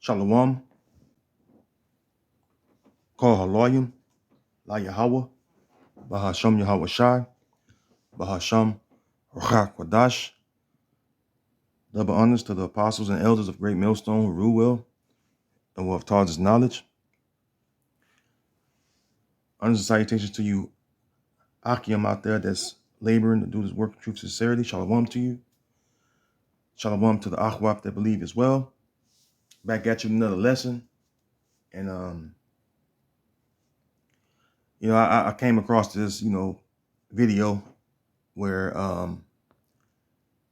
Shalom, Kol Haloyim, La Yahweh, Bahasham Yahweh Shai, Bahasham Ruach Kwadash. Double honors to the apostles and elders of Great Millstone who rule well and who have taught us knowledge. Honors and salutations to you, Akim out there that's laboring to do this work of truth and sincerity. Shalom to you. Shalom to the Akhwaf that believe as well. Back at you with another lesson. And, I came across this, video where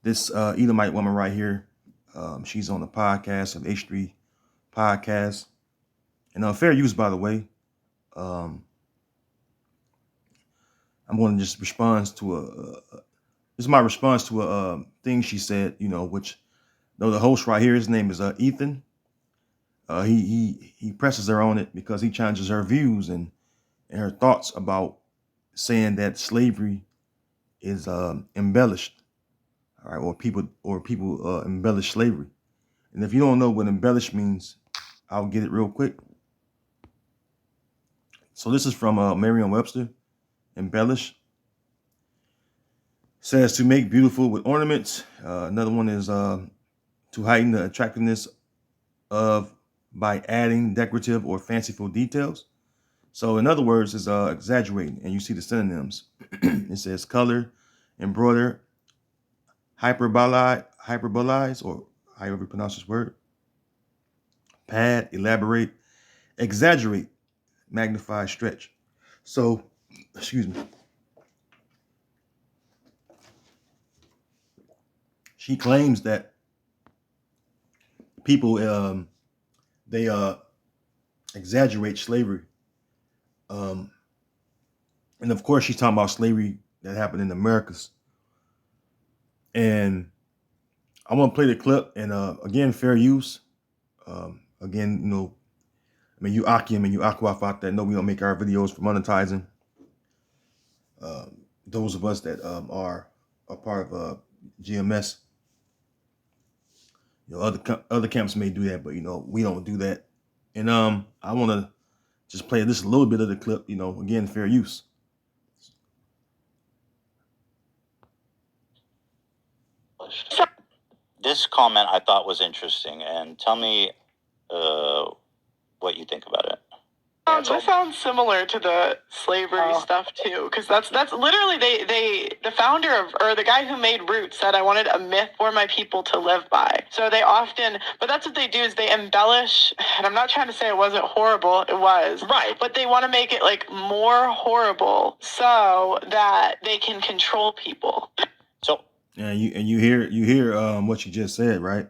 this Edomite woman right here, she's on the podcast of H3 Podcast. And fair use, by the way. I'm going to just respond to this is my response to a thing she said, which the host right here, his name is Ethan. He presses her on it because he challenges her views and her thoughts about saying that slavery is embellished, all right, or people embellish slavery. And if you don't know what embellish means, I'll get it real quick. So this is from Merriam-Webster. Embellish says to make beautiful with ornaments. Another one is to heighten the attractiveness of by adding decorative or fanciful details. So in other words, is exaggerating, and you see the synonyms. It says color, embroider, hyperbolize, or however you pronounce this word, pad, elaborate, exaggerate, magnify, stretch. So, excuse me. She claims that people they exaggerate slavery. And of course, she's talking about slavery that happened in the Americas. And I want to play the clip. And again, fair use. Again, you Akim and you Akwaf out there know we don't make our videos for monetizing. Those of us that are a part of GMS, other camps may do that, but we don't do that. And I want to just play just a little bit of the clip. Again, fair use. This comment I thought was interesting, and tell me what you think about it. This sounds similar to the slavery stuff too, because that's literally the founder of, or the guy who made Roots said, I wanted a myth for my people to live by. So they often, but that's what they do, is they embellish, and I'm not trying to say it wasn't horrible, it was. Right. But they want to make it like more horrible so that they can control people. So yeah, you hear what you just said, right?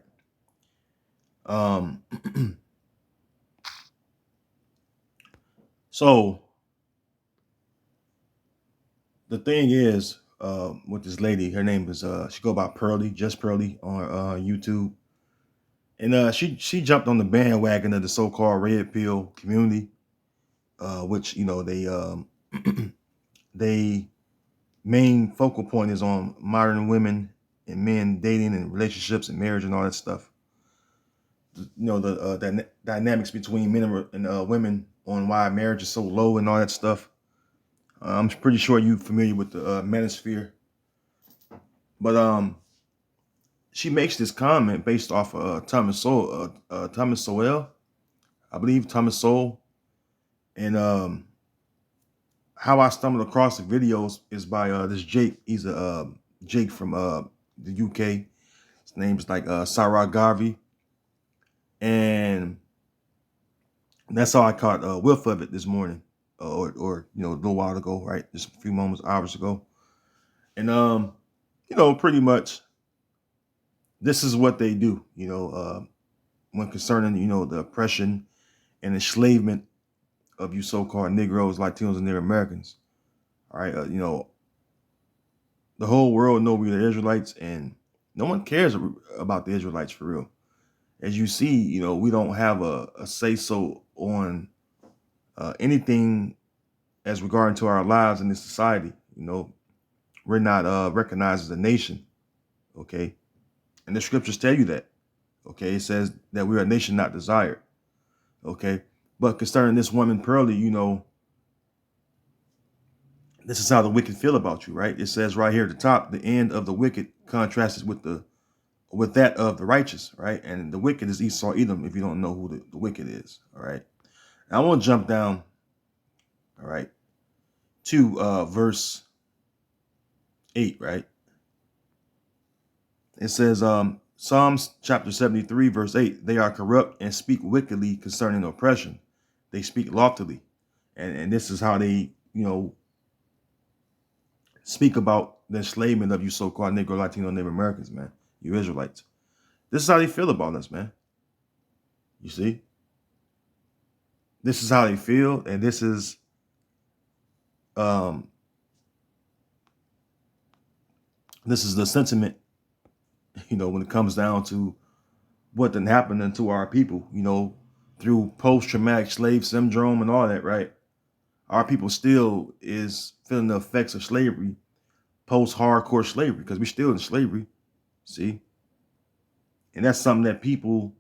So the thing is, with this lady, her name is she go by Pearly, just Pearly on YouTube, and she jumped on the bandwagon of the so-called red pill community, which they main focal point is on modern women and men dating and relationships and marriage and all that stuff. The dynamics between men and women on why marriage is so low and all that stuff. I'm pretty sure you're familiar with the manosphere. But she makes this comment based off of Thomas Sowell, I believe Thomas Sowell. And how I stumbled across the videos is by this Jake. He's a Jake from the UK. His name's like Sarah Garvey. And that's how I caught a whiff of it this morning, or a little while ago, right? Just a few hours ago. And pretty much this is what they do, when concerning, the oppression and enslavement of you so-called Negroes, Latinos, and Native Americans. All right, the whole world know we're the Israelites, and no one cares about the Israelites for real. As you see, we don't have a say-so on anything as regarding to our lives in this society. We're not recognized as a nation, okay? And the scriptures tell you that. Okay, it says that we're a nation not desired. Okay, but concerning this woman Pearlie, this is how the wicked feel about you, right? It says right here at the top, the end of the wicked contrasted with that of the righteous, right? And the wicked is Esau Edom, if you don't know who the wicked is. All right. Now I want to jump down, all right, to verse 8, right? It says, Psalms chapter 73, verse 8, they are corrupt and speak wickedly concerning oppression. They speak loftily. And this is how they, speak about the enslavement of you so-called Negro, Latino, Native Americans, man. You Israelites. This is how they feel about us, man. You see? This is how they feel, and this is the sentiment, when it comes down to what done happened to our people, through post-traumatic slave syndrome and all that, right? Our people still is feeling the effects of slavery, post-hardcore slavery, because we're still in slavery, see? And that's something that people,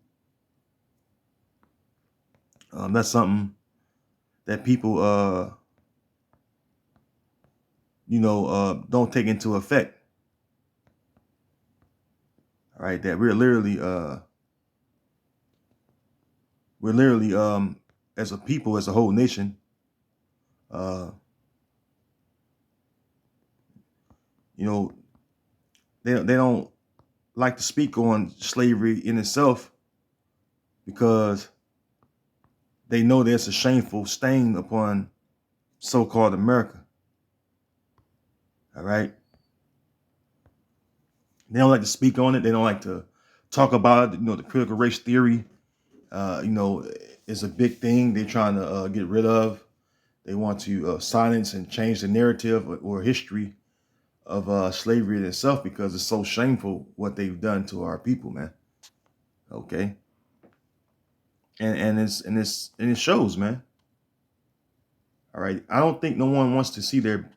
don't take into effect. All right, that we're literally as a people, as a whole nation, they don't like to speak on slavery in itself because they know there's a shameful stain upon so-called America. All right. They don't like to speak on it. They don't like to talk about it. The critical race theory, is a big thing they're trying to get rid of. They want to silence and change the narrative or history of slavery in itself because it's so shameful what they've done to our people, man. Okay. And it shows, man. All right. I don't think no one wants to see their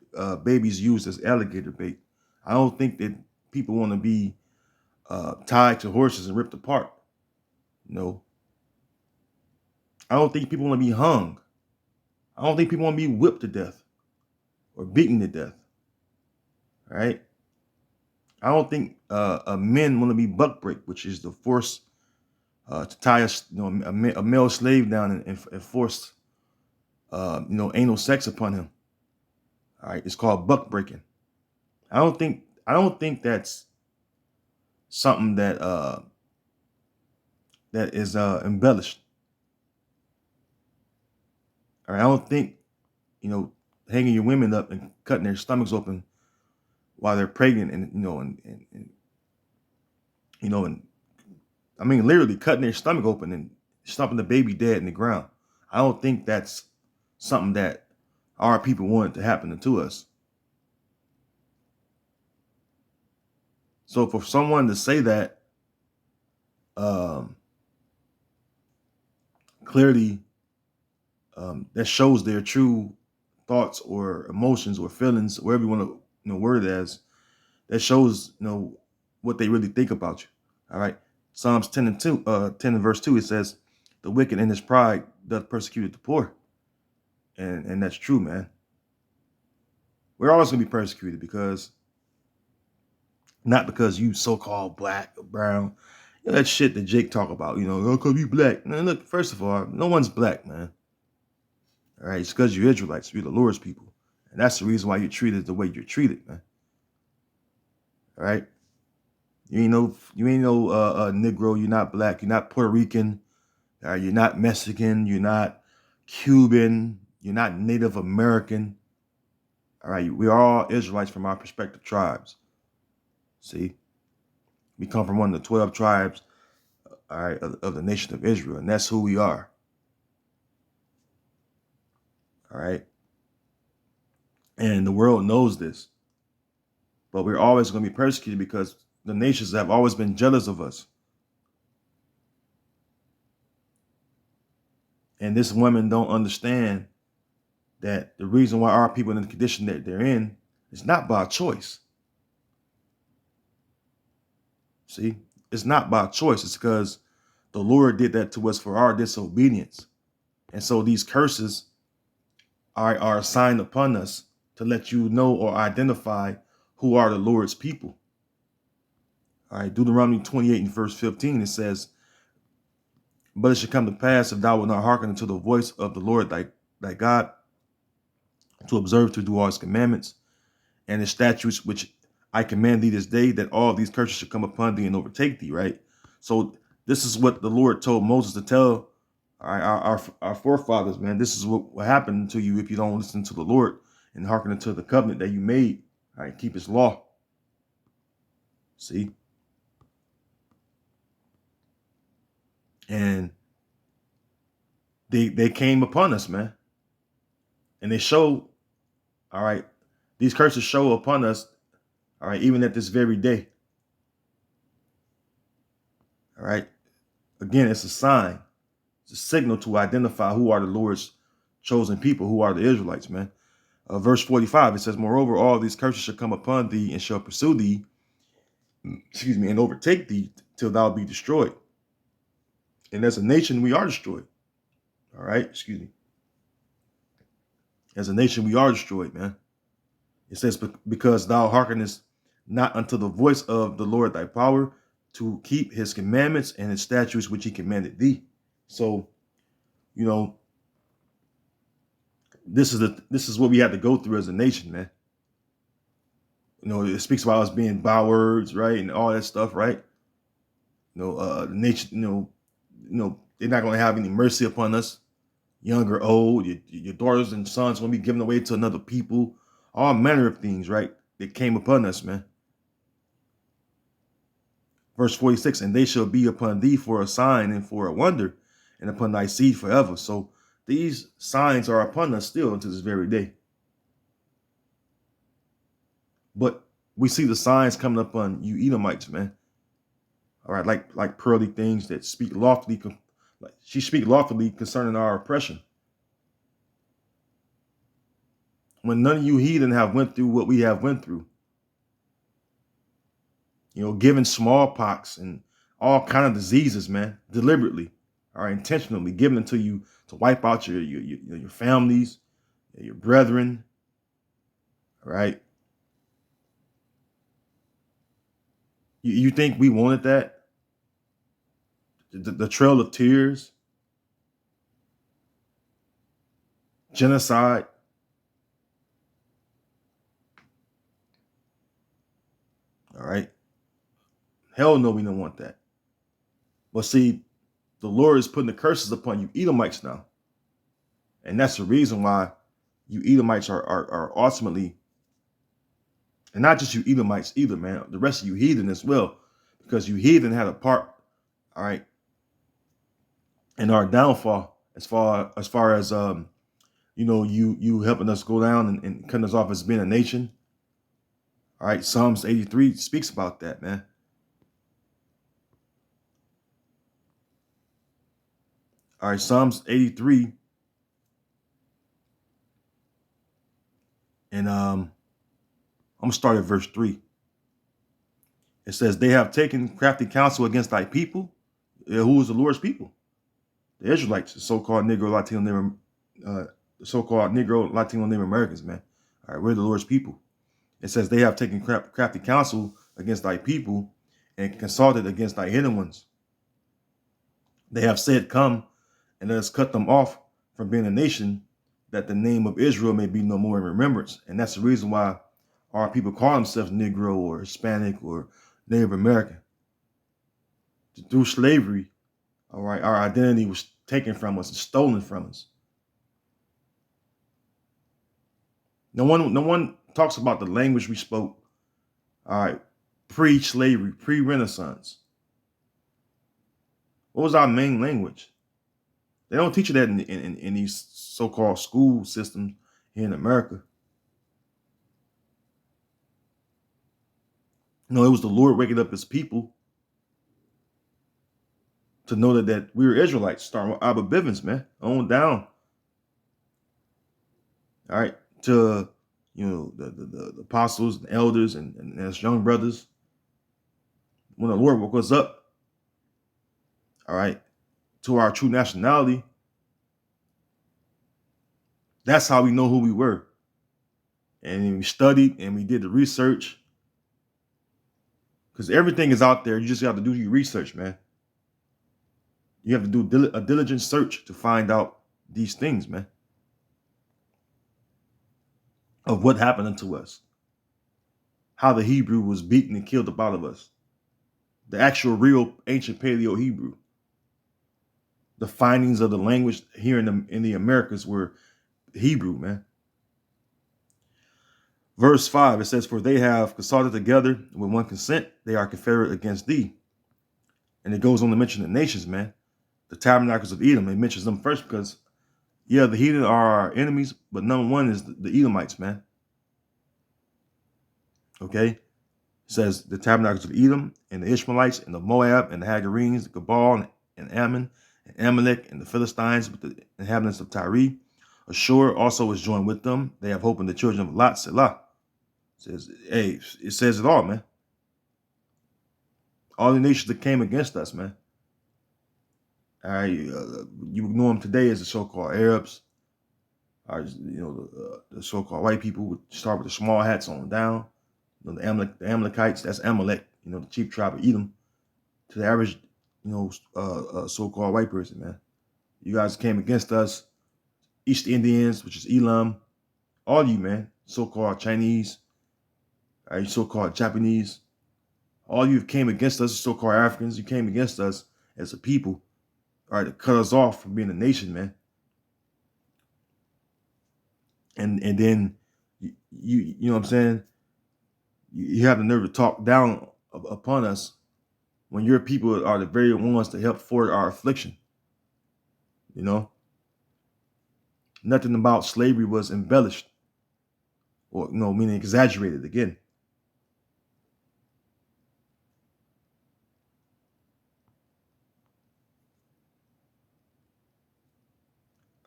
babies used as alligator bait. I don't think that people want to be tied to horses and ripped apart. No. I don't think people want to be hung. I don't think people want to be whipped to death or beaten to death. All right. I don't think men want to be buck break, which is the force to tie a male slave down and force anal sex upon him. All right, it's called buck breaking. I don't think that's something that that is embellished. All right, I don't think hanging your women up and cutting their stomachs open while they're pregnant and I mean literally cutting their stomach open and stomping the baby dead in the ground. I don't think that's something that our people wanted to happen to us. So for someone to say that, clearly, that shows their true thoughts or emotions or feelings, whatever you want to word it as. That shows what they really think about you. All right. Psalms 10 and verse 2, it says, "The wicked in his pride doth persecute the poor," and that's true, man. We're always gonna be persecuted because. Not because you so-called black or brown. That shit that Jake talk about, how come you black? Man, look, first of all, no one's black, man. All right, it's because you're Israelites, you're the Lord's people. And that's the reason why you're treated the way you're treated, man. All right? You ain't no Negro, you're not black, you're not Puerto Rican, you're not Mexican, you're not Cuban, you're not Native American. All right, we are all Israelites from our respective tribes. See? We come from one of the 12 tribes, all right, of the nation of Israel, and that's who we are. All right. And the world knows this. But we're always going to be persecuted because the nations have always been jealous of us. And this women don't understand that the reason why our people in the condition that they're in is not by choice. See, it's not by choice. It's because the Lord did that to us for our disobedience. And so these curses are assigned upon us to let you know or identify who are the Lord's people. All right, Deuteronomy 28 and verse 15, it says, but it shall come to pass, if thou wilt not hearken unto the voice of the Lord thy God, to observe to do all his commandments and his statutes, which I command thee this day, that all these curses shall come upon thee and overtake thee, right? So this is what the Lord told Moses to tell our forefathers, man. This is what happened to you if you don't listen to the Lord and hearken unto the covenant that you made, all right? Keep his law. See? And they came upon us, man. And they show, all right, these curses show upon us, all right, even at this very day. All right. Again, it's a sign. It's a signal to identify who are the Lord's chosen people, who are the Israelites, man. Verse 45, it says, moreover, all these curses shall come upon thee and shall pursue thee, and overtake thee till thou be destroyed. And as a nation, we are destroyed. All right. As a nation, we are destroyed, man. It says, because thou hearkenest not unto the voice of the Lord thy power, to keep his commandments and his statutes which he commanded thee. So, you know, this is what we had to go through as a nation, man. You know, it speaks about us being byword, right, and all that stuff, right? You know, the nation, you know, they're not going to have any mercy upon us, young or old. Your daughters and sons going to be given away to another people. All manner of things, right, that came upon us, man. Verse 46, and they shall be upon thee for a sign and for a wonder, and upon thy seed forever. So these signs are upon us still unto this very day. But we see the signs coming upon you Edomites, man. All right, like pearly things that speak loftily, like she speak loftily concerning our oppression. When none of you heathen have went through what we have went through. You know, given smallpox and all kind of diseases, man, deliberately, or intentionally given to you to wipe out your families, your brethren, right? You think we wanted that? The trail of tears, genocide. All right. Hell no, we don't want that. But see, the Lord is putting the curses upon you Edomites now. And that's the reason why you Edomites are ultimately, and not just you Edomites either, man, the rest of you heathen as well, because you heathen had a part, all right, in our downfall as far as you know, you helping us go down and cutting us off as being a nation. All right, Psalms 83 speaks about that, man. All right, Psalms 83. And I'm gonna start at verse 3. It says, they have taken crafty counsel against thy people. Who is the Lord's people? The Israelites, the so-called Negro, Latino, Native Americans, man. All right, we're the Lord's people. It says, they have taken crafty counsel against thy people and consulted against thy hidden ones. They have said, come and let us cut them off from being a nation, that the name of Israel may be no more in remembrance. And that's the reason why our people call themselves Negro or Hispanic or Native American. Through slavery, all right, our identity was taken from us and stolen from us. No one talks about the language we spoke, all right, pre-slavery, pre-Renaissance. What was our main language? They don't teach you that in these so-called school systems here in America. No, it was the Lord waking up his people to know that we were Israelites, starting with Abba Bivens, man, on down. All right, to, you know, the apostles and elders and as young brothers. When the Lord woke us up, all right, to our true nationality, that's how we know who we were. And we studied and we did the research. Because everything is out there. You just have to do your research, man. You have to do a diligent search to find out these things, man. Of what happened unto us. How the Hebrew was beaten and killed up out of us. The actual real ancient Paleo Hebrew. The findings of the language here in the Americas were Hebrew, man. Verse 5, it says, for they have consulted together with one consent, they are confederate against thee. And it goes on to mention the nations, man. The tabernacles of Edom. It mentions them first because, yeah, the heathen are our enemies, but number one is the Edomites, man. Okay? It says the tabernacles of Edom and the Ishmaelites and the Moab and the Hagarenes, the Gebal and Ammon and Amalek and the Philistines with the inhabitants of Tyre. Ashur also is joined with them. They have hope in the children of Lot, Selah. It says, hey, it says it all, man. All the nations that came against us, man. All right, you know them today as the so-called Arabs, or the so-called white people would start with the small hats on down. You know, the Amalekites, that's Amalek, the chief tribe of Edom, to the average, so-called white person, man. You guys came against us, East Indians, which is Elam, all you, man, so-called Chinese, all right, so-called Japanese, all you came against us, so-called Africans, you came against us as a people. All right, to cut us off from being a nation, man. And then you know what I'm saying? You have the nerve to talk down upon us when your people are the very ones that help forward our affliction. Nothing about slavery was embellished or meaning exaggerated again.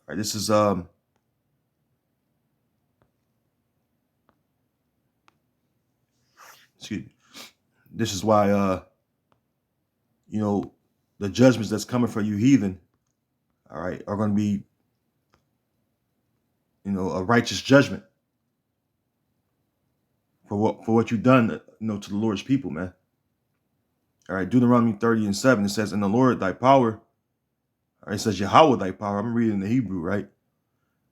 All right, this is excuse me. This is why the judgments that's coming for you heathen, all right, are going to be a righteous judgment for what you've done to the Lord's people, man. All right, Deuteronomy 30:7, it says, "And the Lord thy power," all right, it says Yahweh thy power. I'm reading the Hebrew, right?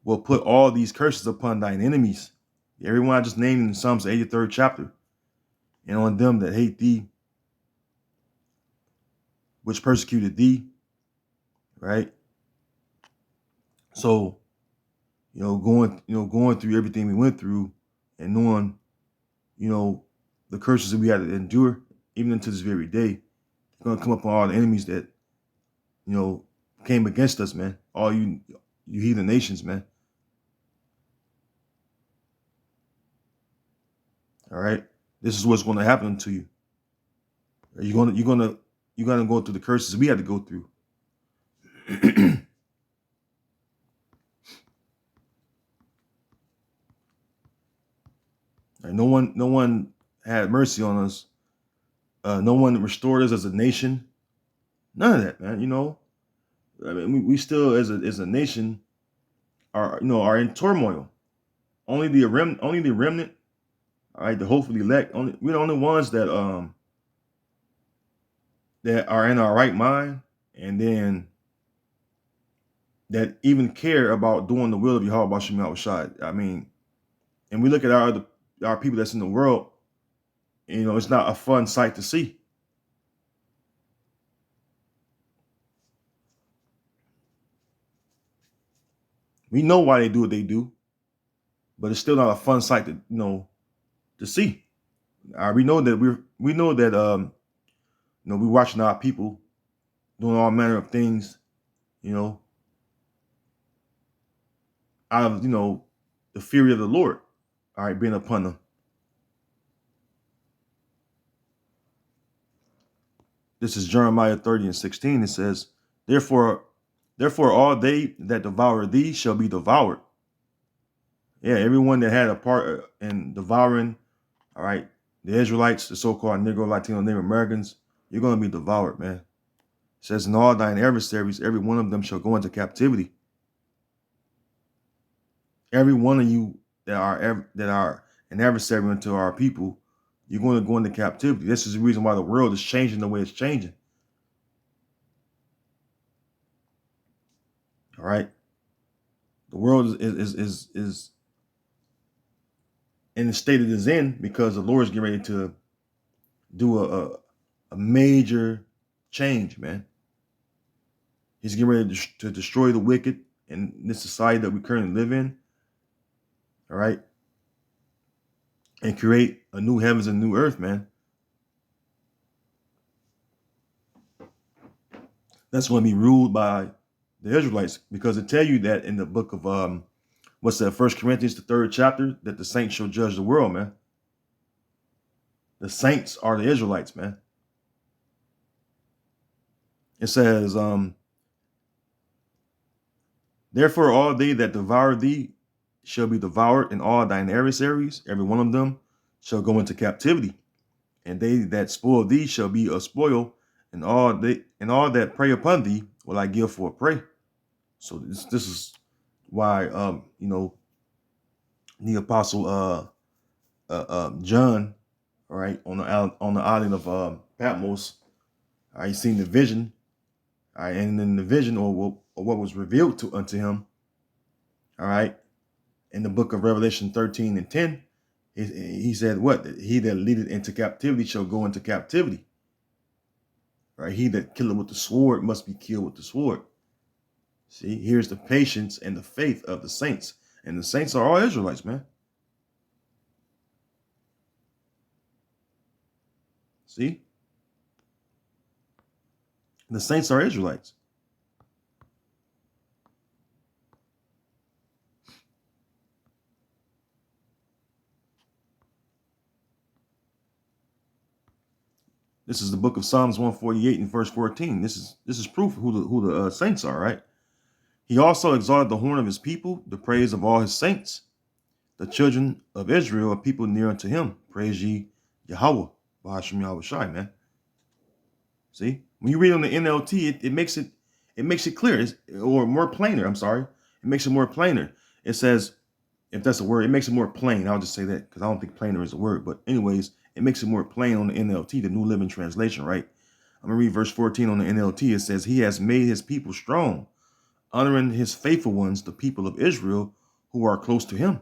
"Will put all these curses upon thine enemies." Everyone I just named in Psalms 83rd chapter. "And on them that hate thee, which persecuted thee." Right? So, going through everything we went through and knowing, the curses that we had to endure, even unto this very day, it's gonna come upon all the enemies that, came against us, man. All you heathen nations, man. All right. This is what's going to happen to you. You're gonna go through the curses we had to go through. Right, no one had mercy on us. No one restored us as a nation. None of that, man. I mean, we still as a nation are in turmoil. Only the remnant, all right, the hopefully elect. We're the only ones that are in our right mind, and then that even care about doing the will of Yahweh Bashim Yahushai. I mean, and we look at our people that's in the world, it's not a fun sight to see. We know why they do what they do, but it's still not a fun sight to see. We know that we're watching our people doing all manner of things, out of the fury of the Lord, all right, being upon them. This is Jeremiah 30:16. It says, Therefore all they that devour thee shall be devoured. Yeah, everyone that had a part in devouring, all right, the Israelites, the so-called Negro, Latino, Native Americans, you're going to be devoured, man. It says, and all thine adversaries, every one of them shall go into captivity. Every one of you that are an adversary unto our people, you're going to go into captivity. This is the reason why the world is changing the way it's changing. All right. The world is in the state it is in because the Lord is getting ready to do a major change, man. He's getting ready to destroy the wicked in this society that we currently live in. All right. And create a new heavens and new earth, man. That's going to be ruled by the Israelites, because it tell you that in the book of what's that, 1 Corinthians, the 3rd chapter, that the saints shall judge the world, man. The saints are the Israelites, man. It says, therefore all they that devour thee shall be devoured, and all thine adversaries, every one of them, shall go into captivity. And they that spoil thee shall be a spoil, and all that prey upon thee will I give for a prey. So this is why the apostle John, all right, on the island of Patmos, he seen the vision, all right, and in the vision or what was revealed unto him, all right, in the book of Revelation 13 and 10, he said, what? He that leadeth into captivity shall go into captivity. Right? He that killeth with the sword must be killed with the sword. See, here's the patience and the faith of the saints. And the saints are all Israelites, man. See? The saints are Israelites. This is the book of Psalms 148 and verse 14. This is proof who the saints are, right? He also exalted the horn of his people, the praise of all his saints. The children of Israel are people near unto him. Praise ye Yahweh, Bahasham Yahweh Shai, man. See, when you read on the NLT, it makes it clear, or more plainer. I'm sorry, it makes it more plainer. It says, if that's a word, it makes it more plain. I'll just say that because I don't think plainer is a word. But anyways, it makes it more plain on the NLT, the New Living Translation, right? I'm gonna read verse 14 on the NLT. It says, he has made his people strong, honoring his faithful ones, the people of Israel, who are close to him.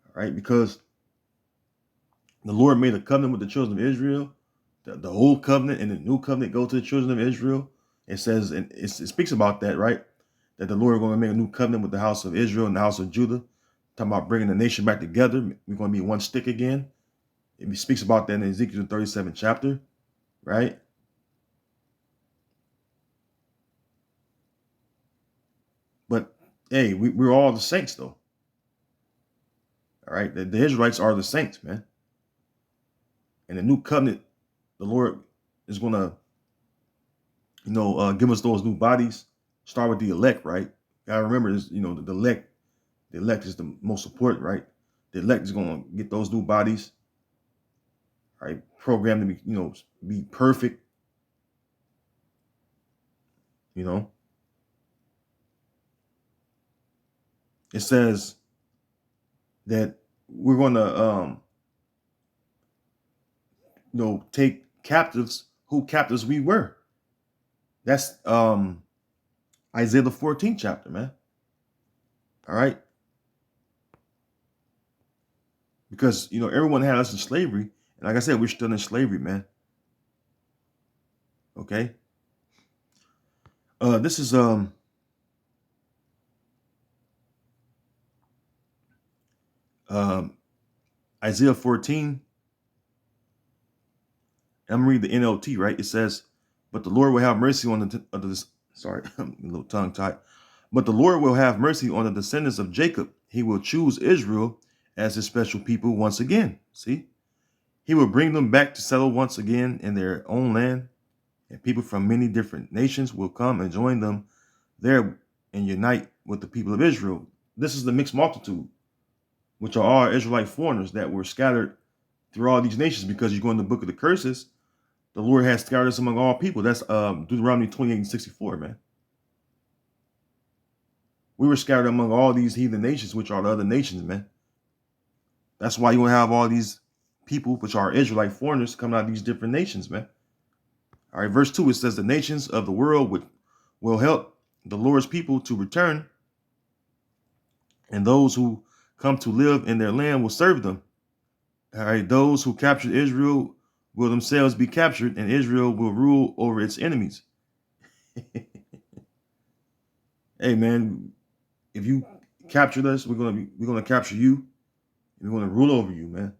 All right, because the Lord made a covenant with the children of Israel. The old covenant and the new covenant go to the children of Israel. It says, and it speaks about that, right? That the Lord is going to make a new covenant with the house of Israel and the house of Judah. Talking about bringing the nation back together. We're going to be one stick again. It speaks about that in Ezekiel 37th chapter, right? But hey, we're all the saints, though. All right, the Israelites are the saints, man. And the new covenant, the Lord is going to, give us those new bodies. Start with the elect, right? Gotta remember this, the elect is the most important, right? The elect is going to get those new bodies, right? Programmed to be, be perfect, It says that we're going to, take captives who captives we were. That's Isaiah the 14th chapter, man. All right. Because, everyone had us in slavery. And like I said, we're still in slavery, man. Okay. This is Isaiah 14. I'm reading the NLT, right? It says, but the Lord will have mercy on sorry, I'm a little tongue tied. But the Lord will have mercy on the descendants of Jacob. He will choose Israel as his special people once again. See? He will bring them back to settle once again in their own land. And people from many different nations will come and join them there and unite with the people of Israel. This is the mixed multitude, which are all Israelite foreigners that were scattered through all these nations, because you go in the book of the curses, the Lord has scattered us among all people. That's Deuteronomy 28:64, man. We were scattered among all these heathen nations, which are the other nations, man. That's why you will have all these people, which are Israelite foreigners, coming out of these different nations, man. All right, verse 2, it says the nations of the world will help the Lord's people to return, and those who come to live in their land will serve them. All right, those who captured Israel will themselves be captured, and Israel will rule over its enemies. Hey, man, if you captured us, we're gonna capture you. We're gonna rule over you, man.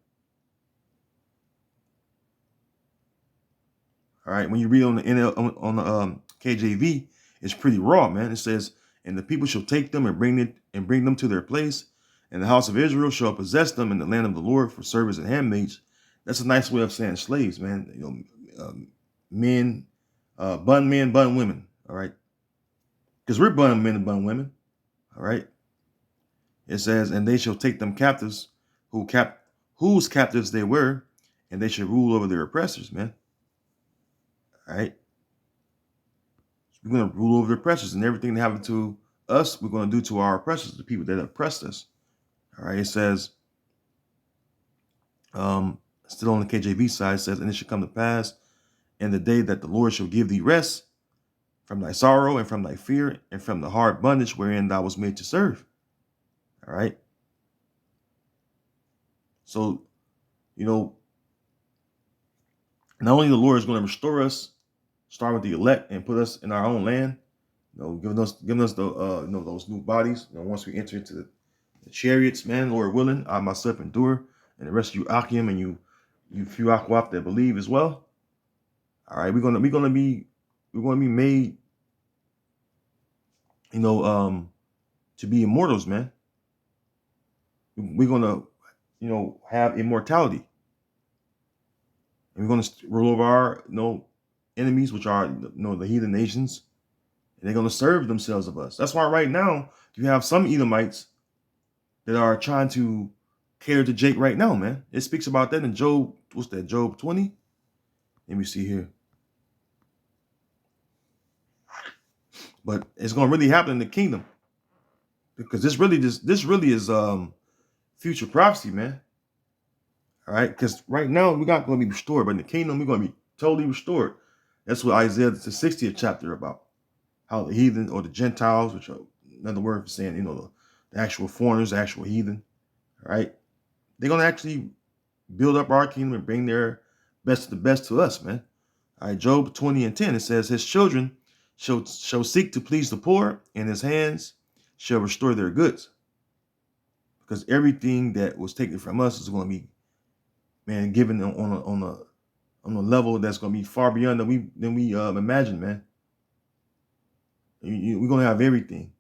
All right, when you read on the NL, KJV, it's pretty raw, man. It says, "And the people shall take them and bring them to their place, and the house of Israel shall possess them in the land of the Lord for servants and handmaids." That's a nice way of saying slaves, man. Men, bun men, bun women. All right, because we're bun men and bun women. All right. It says, "And they shall take them captives, whose captives they were, and they shall rule over their oppressors," man. All right. We're going to rule over the oppressors, and everything that happened to us, we're going to do to our oppressors, the people that oppressed us. All right. It says, still on the KJV side, it says, "And it shall come to pass in the day that the Lord shall give thee rest from thy sorrow and from thy fear and from the hard bondage wherein thou was made to serve." All right. So, not only the Lord is going to restore us, start with the elect and put us in our own land, giving us the those new bodies. Once we enter into the chariots, man, Lord willing, I myself endure, and the rest of you Akim and you few Akwap that believe as well. All right, we're gonna be made, to be immortals, man. We're gonna, have immortality, and we're gonna rule over our, enemies, which are, the heathen nations, and they're gonna serve themselves of us. That's why right now you have some Edomites that are trying to cater to Jake right now, man. It speaks about that in Job. What's that? Job 20. Let me see here. But it's gonna really happen in the kingdom, because this really is future prophecy, man. All right, because right now we're not going to be restored, but in the kingdom we're going to be totally restored. That's what Isaiah the 60th chapter about, how the heathen or the Gentiles, which are another word for saying, the actual foreigners, the actual heathen, all right, they're going to actually build up our kingdom and bring their best of the best to us, man. All right, Job 20:10, it says, "His children shall seek to please the poor, and his hands shall restore their goods." Because everything that was taken from us is going to be, man, given on a level that's going to be far beyond than we imagine, man. We're going to have everything.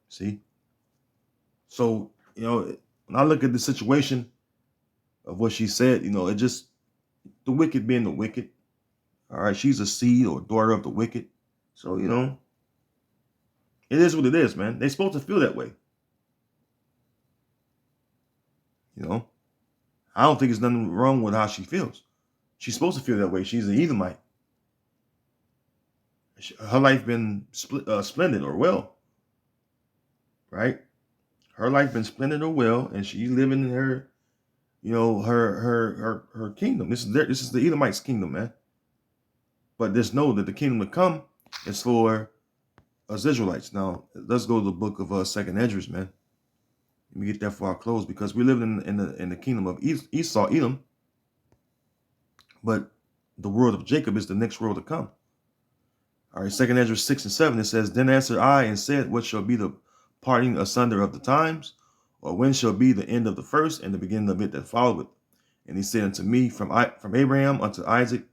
See? So, when I look at the situation of what she said, it just, the wicked being the wicked. All right, she's a seed or daughter of the wicked. So, it is what it is, man. They're supposed to feel that way. I don't think there's nothing wrong with how she feels. She's supposed to feel that way. She's an Edomite. Her life been splendid or well, right? Her life been splendid or well, and she's living in her, her kingdom. This is the Edomites' kingdom, man. But just know that the kingdom to come is for us Israelites. Now let's go to the book of Second Esdras, man. Let me get that for our close, because we live in the kingdom of Esau, Edom, but the world of Jacob is the next world to come. All right, Second Esdras 6:7, it says, "Then answered I and said, What shall be the parting asunder of the times? Or when shall be the end of the first and the beginning of it that followeth? And he said unto me, From Abraham unto Isaac,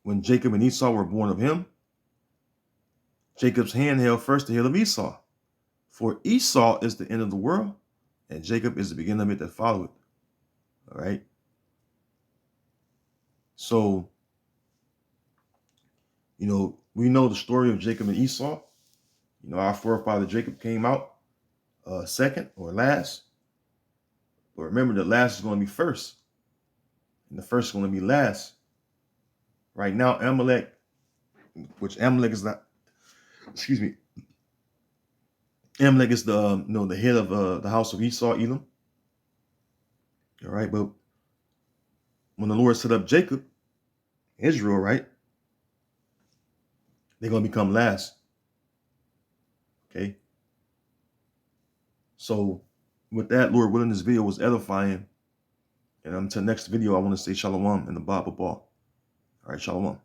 when Jacob and Esau were born of him, Jacob's hand held first the heel of Esau. For Esau is the end of the world, and Jacob is the beginning of it that followeth." All right. So, we know the story of Jacob and Esau. Our forefather Jacob came out second or last. But remember, the last is going to be first, and the first is going to be last. Right now, Amalek, which Amalek is not, excuse me, Amalek is the the head of the house of Esau, Edom. All right, but when the Lord set up Jacob, Israel, right, they're going to become last. Okay. So with that, Lord willing, this video was edifying. And until next video, I want to say shalom in the Bible ball. All right, shalom.